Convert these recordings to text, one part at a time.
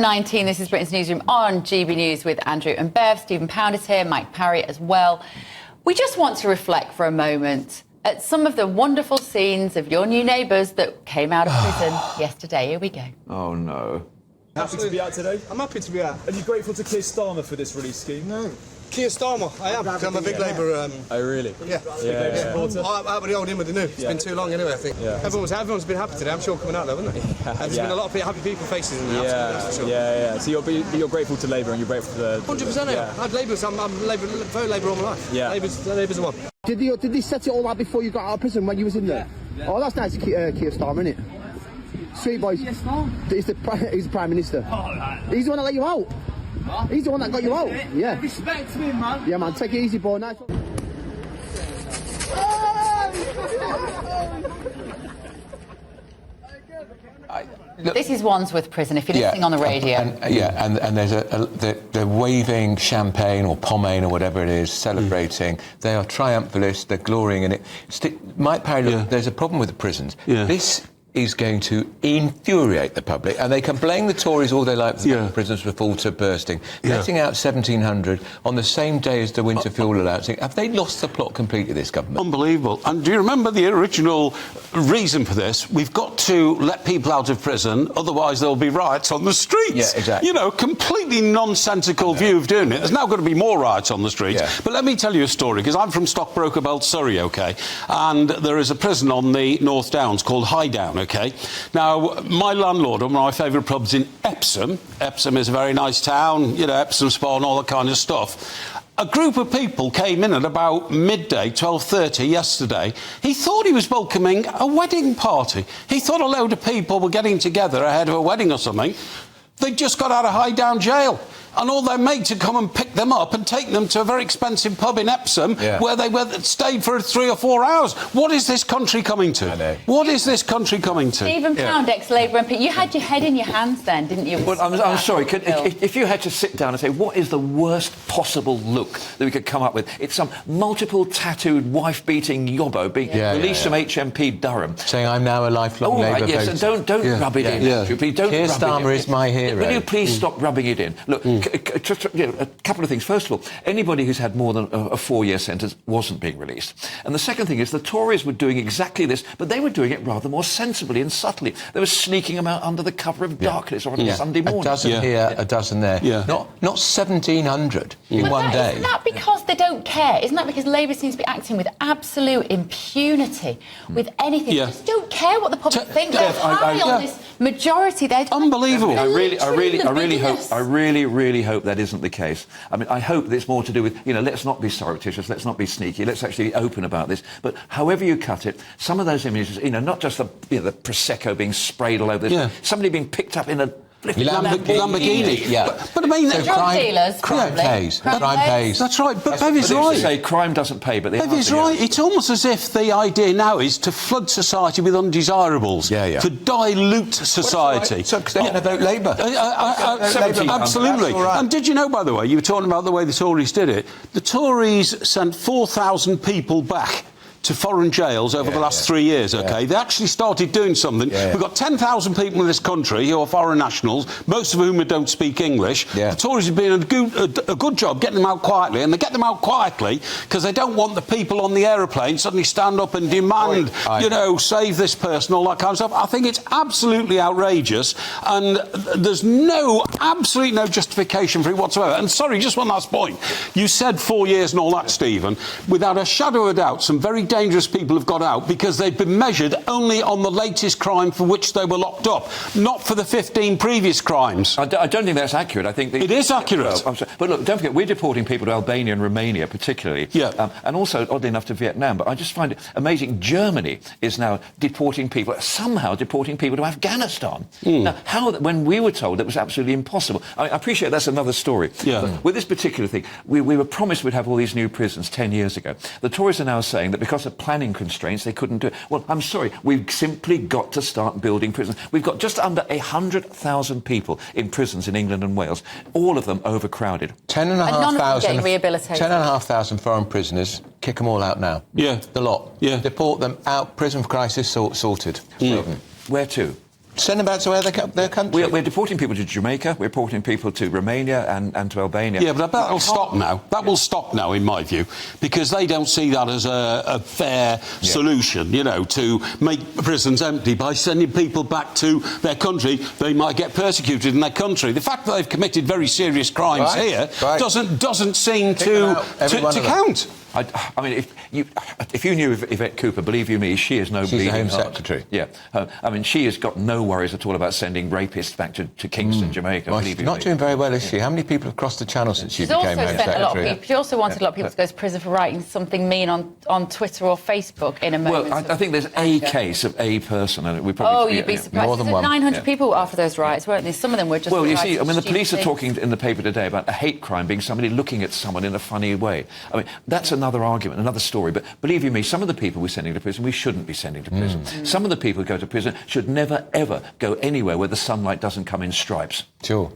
7:19, this is Britain's Newsroom on GB News with Andrew and Bev. Stephen Pound is here, Mike Parry as well. We just want to reflect for a moment at some of the wonderful scenes of your new neighbours that came out of prison yesterday. Here we go. Oh, no. Happy to be out today? I'm happy to be out. Are you grateful to Keir Starmer for this release scheme? No. Keir Starmer, I am. I'm a big Labour... Oh, really? Yeah. Out with the old, in with the new. It's been too long anyway, I think. Yeah. Everyone's been happy today. I'm sure coming out there, wouldn't they? There's been a lot of happy people faces in the house. For sure. Yeah. So you're grateful to Labour and you're grateful to the... 100%, yeah. I'm very Labour all my life. Yeah. Labour's the one. Did they set it all out before you got out of prison when you was in there? Yeah. Oh, that's nice, Keir Starmer, isn't it? Sweet boys. He's the Prime Minister. Oh, he's the one that let you out. What? He's the one that got you out. Yeah. Respect me, man. Yeah, man. Take it easy, boy. Nice one. This is Wandsworth Prison, if you're listening on the radio. And there's they're waving champagne or pomade or whatever it is, celebrating. They are triumphalist, they're glorying in it. Mike Parry, look, there's a problem with the prisons. Yeah. This is going to infuriate the public, and they can blame the Tories all they like for the prisons were full to bursting. Letting out 1,700 on the same day as the winter fuel allowance. Have they lost the plot completely, this government? Unbelievable. And do you remember the original reason for this? We've got to let people out of prison, otherwise there'll be riots on the streets. Yeah, exactly. You know, completely nonsensical view of doing it. There's now going to be more riots on the streets. Yeah. But let me tell you a story, because I'm from Stockbroker Belt, Surrey, OK? And there is a prison on the North Downs called Highdown, OK? Now, my landlord, one of my favourite pubs in Epsom is a very nice town, you know, Epsom Spa and all that kind of stuff. A group of people came in at about midday, 12:30 yesterday. He thought he was welcoming a wedding party. He thought a load of people were getting together ahead of a wedding or something. They just got out of Highdown jail. And all their mates had come and picked them up and taken them to a very expensive pub in Epsom where they stayed for 3 or 4 hours. What is this country coming to? I know. What is this country coming to? Stephen Pound, ex-Labour MP, you had your head in your hands then, didn't you? Well, I'm sorry, if you had to sit down and say, what is the worst possible look that we could come up with? It's some multiple tattooed, wife-beating yobbo being released from HMP Durham. Saying I'm now a lifelong Labour voter. Yes, and don't rub it in. Please, don't Keir rub Starmer it in. is my hero. Will you please stop rubbing it in? Look, a couple of things. First of all, anybody who's had more than a 4-year sentence wasn't being released. And the second thing is the Tories were doing exactly this, but they were doing it rather more sensibly and subtly. They were sneaking them out under the cover of darkness on a Sunday morning. A dozen here, a dozen there. Not 1,700 in one day. Isn't that because they don't care? Isn't that because Labour seems to be acting with absolute impunity with anything? They just don't care what the public think. They're high on this majority. They're unbelievable. I really hope that isn't the case. I mean, I hope that it's more to do with, let's not be surreptitious, let's not be sneaky, let's actually be open about this. But however you cut it, some of those images, not just the Prosecco being sprayed all over this, somebody being picked up in a Lamborghini. But I mean, so drug dealers, crime pays. That's right. But Bev is right. Say crime doesn't pay, but Bev is right. It's almost as if the idea now is to flood society with undesirables, to dilute society. Right. So because they're going to vote Labour. Absolutely. Right. And did you know, by the way, you were talking about the way the Tories did it. The Tories sent 4,000 people back to foreign jails over the last 3 years, OK? They actually started doing something. We've got 10,000 people in this country who are foreign nationals, most of whom don't speak English. The Tories have been a good job getting them out quietly, and they get them out quietly because they don't want the people on the aeroplane suddenly stand up and demand, save this person, all that kind of stuff. I think it's absolutely outrageous, and there's absolutely no justification for it whatsoever. And sorry, just one last point. You said 4 years and all that, Stephen. Without a shadow of a doubt, some very dangerous people have got out because they've been measured only on the latest crime for which they were locked up, not for the 15 previous crimes. I don't think that's accurate. I think it is accurate. But look, don't forget, we're deporting people to Albania and Romania, particularly, and also, oddly enough, to Vietnam. But I just find it amazing. Germany is now somehow deporting people to Afghanistan. Now, when we were told it was absolutely impossible. I appreciate that's another story. But with this particular thing, we were promised we'd have all these new prisons 10 years ago. The Tories are now saying that because of planning constraints, they couldn't do it. Well, I'm sorry, we've simply got to start building prisons. We've got just under 100,000 people in prisons in England and Wales, all of them overcrowded. 10,500 foreign prisoners, kick them all out now. The lot. Deport them out, prison crisis sorted. Where to? Send them back to their country. We're deporting people to Jamaica, we're deporting people to Romania and to Albania. Yeah, but that'll stop now. That will stop now, in my view, because they don't see that as a fair solution, you know, to make prisons empty by sending people back to their country. They might get persecuted in their country. The fact that they've committed very serious crimes here doesn't seem to count. I mean, if you knew Yvette Cooper, believe you me, she is no bleeding heart. She's the Home Secretary. Yeah. I mean, she has got no worries at all about sending rapists back to Kingston, Jamaica. Well, she's not doing very well, is she? How many people have crossed the channel since she became Home Secretary? She also wanted a lot of people to go to prison for writing something mean on Twitter or Facebook in a moment. Well, I think there's a case of a person, and we probably... you'd be surprised. More than one. 900 people after those riots, weren't there? Some of them were just... Well, you see, I mean, the police are talking in the paper today about a hate crime being somebody looking at someone in a funny way. I mean, that's another argument, another story. But believe you me, some of the people we're sending to prison, we shouldn't be sending to prison. Some of the people who go to prison should never, ever go anywhere where the sunlight doesn't come in stripes. Sure.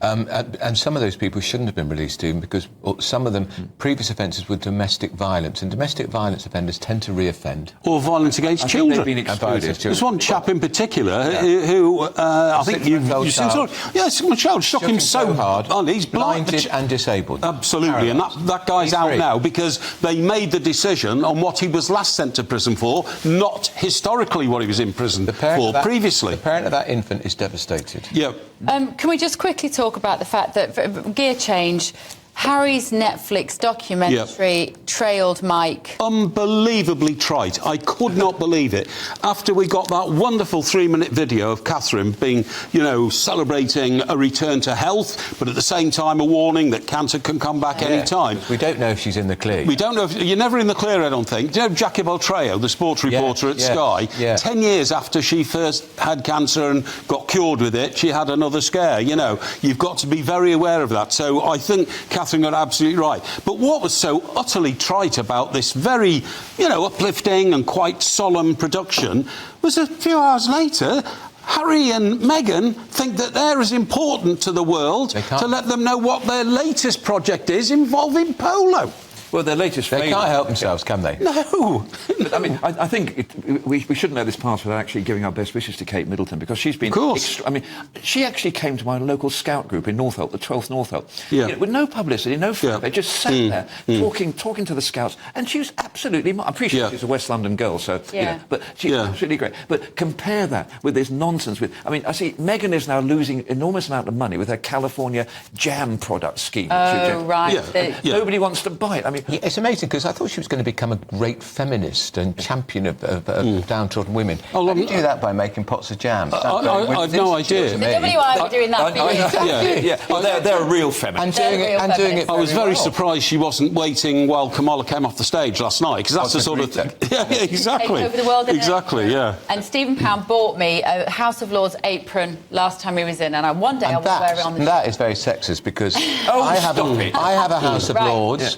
And some of those people shouldn't have been released, Stephen, because some of them, previous offences were domestic violence, and domestic violence offenders tend to re-offend. Or violence against children. They've been excluded. There's one chap in particular who I think you've seen... Yeah, a small child shook him so hard. He's blinded and disabled. Absolutely, and that guy's out now because they made the decision on what he was last sent to prison for, not historically what he was in prison for previously. The parent of that infant is devastated. Yeah. Can we just quickly talk about the fact that, gear change, Harry's Netflix documentary trailed Mike? Unbelievably trite. I could not believe it. After we got that wonderful 3-minute video of Catherine being, you know, celebrating a return to health, but at the same time a warning that cancer can come back any time. We don't know if she's in the clear. We don't know if... You're never in the clear, I don't think. Do you know Jackie Beltreo, the sports reporter at Sky? 10 years after she first had cancer and got cured with it, she had another scare. You know, you've got to be very aware of that. So I think Catherine got absolutely right. But what was so utterly trite about this very, you know, uplifting and quite solemn production was a few hours later, Harry and Meghan think that they're as important to the world to let them know what their latest project is involving polo. Well, their latest... They can't help themselves, can they? No. But, I mean, I think we shouldn't let this pass without actually giving our best wishes to Kate Middleton, because she's been... Of course. I mean, she actually came to my local scout group in Northolt, the 12th Northolt. Yeah. You know, with no publicity, no fame. They just sat there talking to the scouts, and she was absolutely... I'm pretty sure she's a West London girl, so... You know, but she's absolutely great. But compare that with this nonsense with... I mean, I see Meghan is now losing enormous amount of money with her California jam product scheme. Oh, right. Nobody wants to buy it. I mean... it's amazing, because I thought she was going to become a great feminist and champion of downtrodden women. How do you do that by making pots of jam? I've no idea. The WI are doing that for you. Well, they're a real feminist. And doing it I was very surprised she wasn't waiting while Kamala came off the stage last night, because that's the sort of thing. Yeah, exactly. Take over the world, exactly, yeah. And Stephen Pound bought me a House of Lords apron last time he was in, and one day I will wear it on the... That is very sexist, because I have a House of Lords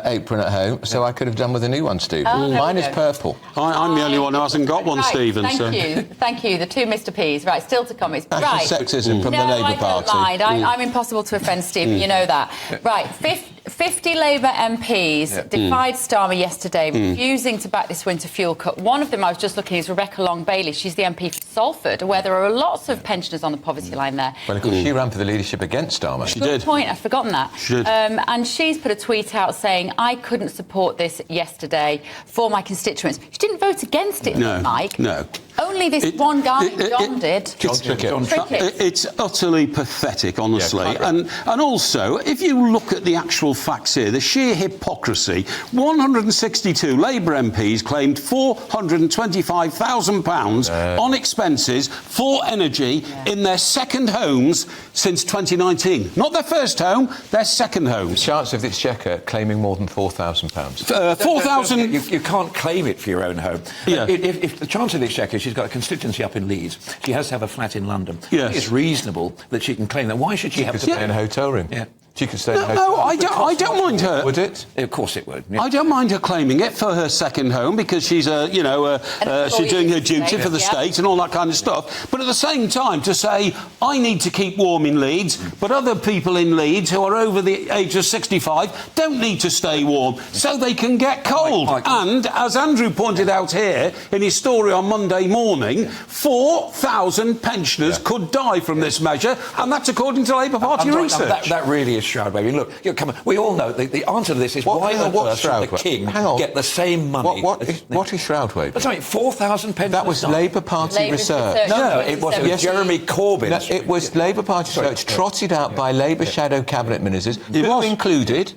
apron at home, so I could have done with a new one, Stephen. Mine is purple. I'm the only one who hasn't got one, Stephen. Thank you. The two Mr. P's. Right, still to come. It's right. Sexism from the Labour Party. I don't mind. I'm impossible to offend, Stephen. You know that. Right, 50 Labour MPs defied Starmer yesterday, refusing to back this winter fuel cut. One of them, I was just looking, is Rebecca Long-Bailey. She's the MP for Salford, where there are lots of pensioners on the poverty line there. Well, of course, she ran for the leadership against Starmer. She Good did. point. I've forgotten that. She did. And she's put a tweet out saying, I couldn't support this yesterday for my constituents. She didn't vote against it, Mike. No. Only this one guy, John did. John Trickett. It's utterly pathetic, honestly. And also, if you look at the actual facts here, the sheer hypocrisy, 162 Labour MPs claimed £425,000 on expenses for energy in their second homes since 2019. Not their first home, their second homes. The chance of the Exchequer claiming more than £4,000. 4,000... You can't claim it for your own home. Yeah. If the Chancellor of the Exchequer, she's got a constituency up in Leeds, she has to have a flat in London. Yes. It's reasonable that she can claim that. Why should she have to pay in a hotel room? Yeah. She could stay in her No, I don't mind her. Would it? Of course it would. Yeah. I don't mind her claiming it for her second home because she's she's doing her duty for the state and all that kind of stuff. But at the same time, to say I need to keep warm in Leeds, but other people in Leeds who are over the age of 65 don't need to stay warm, so they can get cold. And as Andrew pointed out here in his story on Monday morning, 4,000 pensioners could die from this measure, and that's according to Labour Party research. That really is shroud waving. Look, come on. We all know the answer to this is why on earth should the king get the same money? What is shroud waving? Sorry, 4,000 pensioners. That was Labour Party research. No, it wasn't. It was Jeremy Corbyn. No, it was Labour Party research trotted out by Labour shadow cabinet ministers, who included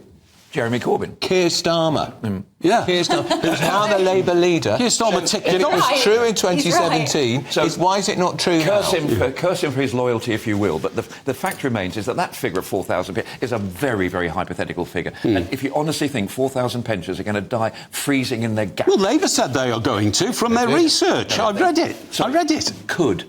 Jeremy Corbyn. Keir Starmer. Yeah. Keir Starmer, who's now the Labour leader. Keir Starmer ticked If it it off. was true in 2017, So why is it not true now? Curse him for his loyalty, if you will. But the fact remains is that figure of 4,000 is a very, very hypothetical figure. And if you honestly think 4,000 pensioners are going to die freezing in their gap... Well, Labour said they are going to from their research. I read it. I read it. Could.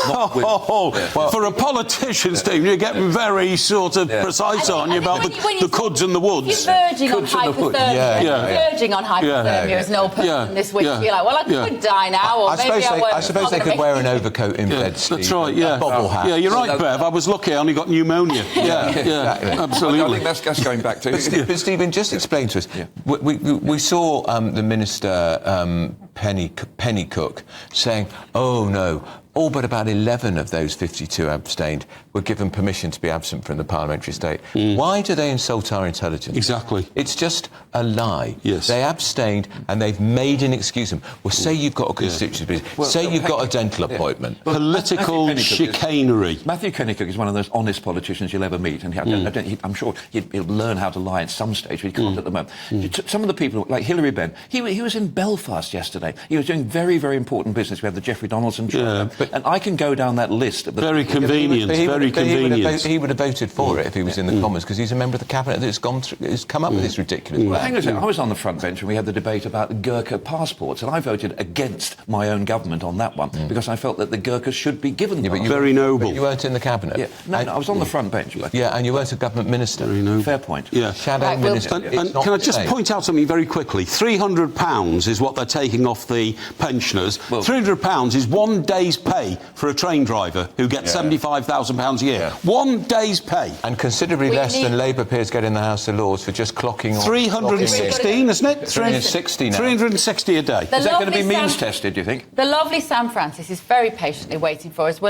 Well, for a politician, Steve, you're getting very sort of precise, aren't you, about the coulds and the woulds? You're verging on hypothermia. Verging on hypothermia as an old person this week. You're like, well, I could die now, or maybe I suppose they could wear an overcoat in bed, Steve. That's right, yeah. Bobble hat. Yeah, you're right, Bev. I was lucky I only got pneumonia. Exactly. Absolutely. I think that's going back to... But Stephen, just explain to us. We saw the Minister Pennycook saying, oh, no, all but about 11 of those 52 abstained were given permission to be absent from the parliamentary state. Why do they insult our intelligence? Exactly. It's just a lie. Yes. They abstained and they've made an excuse. Well, say you've got a constituency business. Say you've got a dental appointment. Political chicanery. Matthew Pennycook is one of those honest politicians you'll ever meet, and I'm sure he'll learn how to lie at some stage, but he can't at the moment. Some of the people, like Hilary Benn, he was in Belfast yesterday. He was doing very, very important business. We had the Jeffrey Donaldson trial. And I can go down that list of the... Very convenient, very convenient. He would have voted for it if he was in the Commons, because he's a member of the Cabinet that's come up with this ridiculous plan. Well, hang on a second. I was on the front bench when we had the debate about Gurkha passports, and I voted against my own government on that one, because I felt that the Gurkhas should be given them. Very noble. But you weren't in the Cabinet. Yeah. No, I was on the front bench. And you weren't a government minister. Very noble. Fair point. Yeah. Shadow minister. And can I just point out something very quickly? £300 is what they're taking off the pensioners. Well, £300 is 1 day's pay for a train driver who gets £75,000 a year. 1 day's pay. And considerably less than Labour peers get in the House of Lords for just clocking on. 316, isn't it? 360 now. 360 a day. Is that going to be means tested, do you think? The lovely Sam Francis is very patiently waiting for us.